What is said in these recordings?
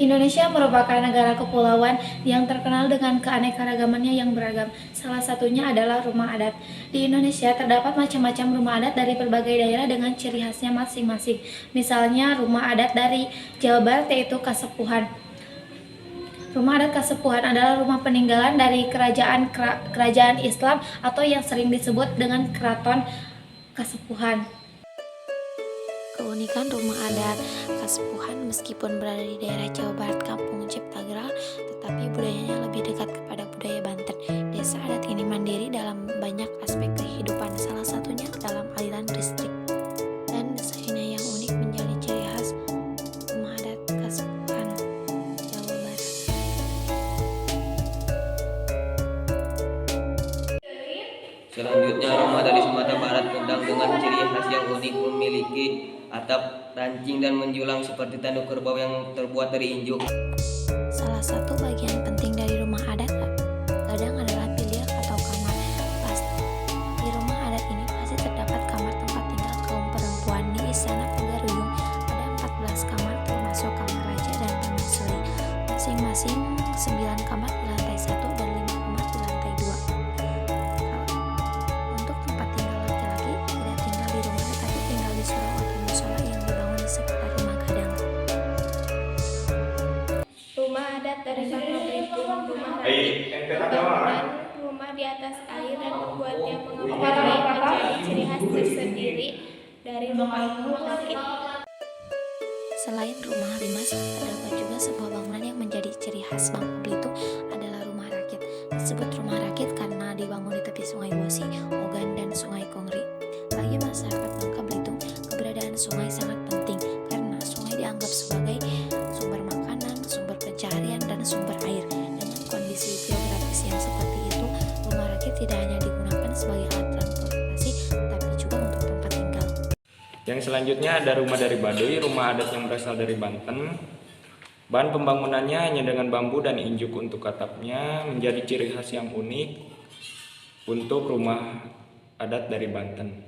Indonesia merupakan negara kepulauan yang terkenal dengan keanekaragamannya yang beragam. Salah satunya adalah rumah adat. Di Indonesia terdapat macam-macam rumah adat dari berbagai daerah dengan ciri khasnya masing-masing. Misalnya rumah adat dari Jawa Barat yaitu Kasepuhan. Rumah adat Kasepuhan adalah rumah peninggalan dari kerajaan Islam atau yang sering disebut dengan Keraton Kasepuhan. Keunikan rumah adat Kasepuhan meskipun berada di daerah Jawa Barat Kampung Ciptagelar, tetapi budayanya lebih dekat kepada budaya Banten. Desa adat ini mandiri dalam banyak aspek kehidupan, salah satunya dalam aliran listrik. Dan desainnya yang unik menjadi ciri khas rumah adat Kasepuhan Jawa Barat. Selanjutnya, rumah dari Sumatera Barat Kendang dengan ciri khas yang unik, memiliki atap rancing dan menjulang seperti tanduk kerbau yang terbuat dari injuk. Salah satu bagian penting dari rumah adat kadang adalah bilik atau kamar. Di rumah adat ini pasti terdapat kamar tempat tinggal kaum perempuan. Di Istana Pagaruyung ada 14 kamar termasuk kamar raja dan permaisuri. Masing-masing 9 kamar di lantai 1 dan 5 kamar di lantai 2. Untuk tempat tinggal laki-laki tidak tinggal di rumah tetapi tinggal di surau atau musola yang dibangun di sekitar rumah gadang. Rumah adat dari Bangka Belitung, rumah rakit, bangunan rumah di atas air dan membuatnya mengepul menjadi ciri khas tersendiri dari rumah rakit. Selain rumah limas, terdapat juga sebuah bangunan yang menjadi ciri khas Bangka Belitung adalah rumah rakit. Disebut rumah rakit karena dibangun di tepi Sungai Bosi, Ogan, dan Sungai Kongri. Bagi masyarakat Bangka Belitung, keberadaan sungai sangat penting karena sungai dianggap sebagai sumber makanan, sumber pencaharian, dan sumber air. Dengan kondisi geografis yang seperti itu, rumah rakit tidak hanya digunakan sebagai alat transportasi, tetapi juga untuk tempat tinggal. Yang selanjutnya ada rumah dari Baduy, rumah adat yang berasal dari Banten. Bahan pembangunannya hanya dengan bambu dan injuk untuk atapnya, menjadi ciri khas yang unik untuk rumah adat dari Banten.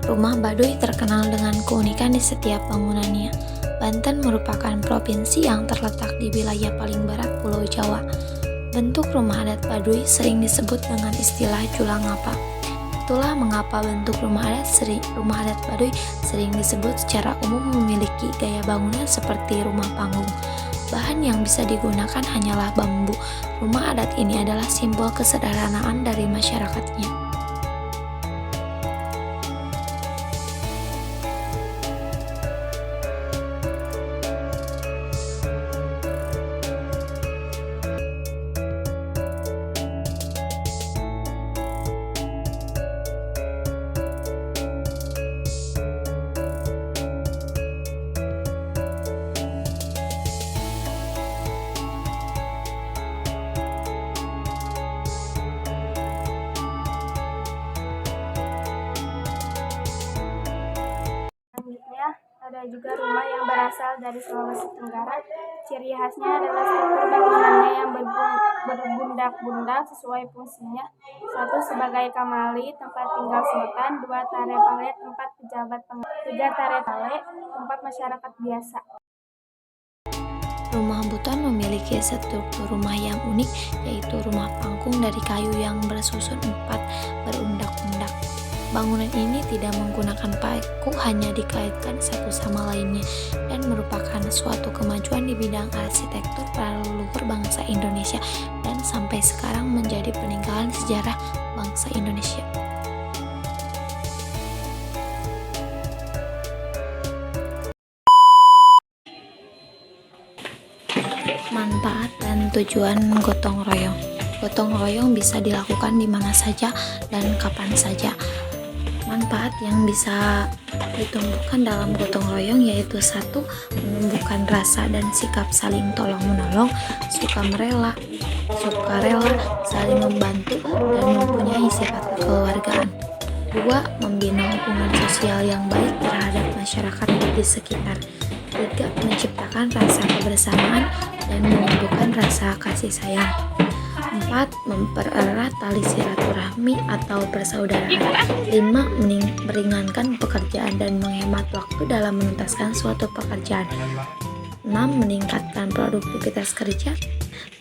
Rumah Baduy terkenal dengan keunikan di setiap bangunannya. Banten merupakan provinsi yang terletak di wilayah paling barat Pulau Jawa. Bentuk rumah adat Baduy sering disebut dengan istilah julang ngapa. Itulah mengapa bentuk rumah adat Baduy sering disebut secara umum memiliki gaya bangunan seperti rumah panggung. Bahan yang bisa digunakan hanyalah bambu. Rumah adat ini adalah simbol kesederhanaan dari masyarakatnya. Selanjutnya, ada juga rumah yang berasal dari Sulawesi Tenggara. Ciri khasnya adalah struktur bangunannya yang berbundak-bundak sesuai fungsinya. 1 sebagai kamali, tempat tinggal sultan. 2 tare pale, tempat pejabat pengantin. 3 tare pale, tempat masyarakat biasa. Rumah Buton memiliki struktur rumah yang unik, yaitu rumah panggung dari kayu yang bersusun 4 berundak-undak. Bangunan ini tidak menggunakan paku, hanya dikaitkan satu sama lainnya, dan merupakan suatu kemajuan di bidang arsitektur para leluhur bangsa Indonesia dan sampai sekarang menjadi peninggalan sejarah bangsa Indonesia. Manfaat dan tujuan gotong royong. Gotong royong bisa dilakukan di mana saja dan kapan saja. Manfaat yang bisa ditumbuhkan dalam gotong royong yaitu 1. Menumbuhkan rasa dan sikap saling tolong-menolong, sukarela, saling membantu, dan mempunyai sifat kekeluargaan. 2. Membina hubungan sosial yang baik terhadap masyarakat di sekitar. 3. Menciptakan rasa kebersamaan dan menumbuhkan rasa kasih sayang. 4. Mempererat tali silaturahmi atau persaudaraan. 5. Meringankan pekerjaan dan menghemat waktu dalam menuntaskan suatu pekerjaan. 6. Meningkatkan produktivitas kerja.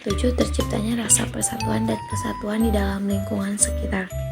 7. Terciptanya rasa persatuan dan kesatuan di dalam lingkungan sekitar.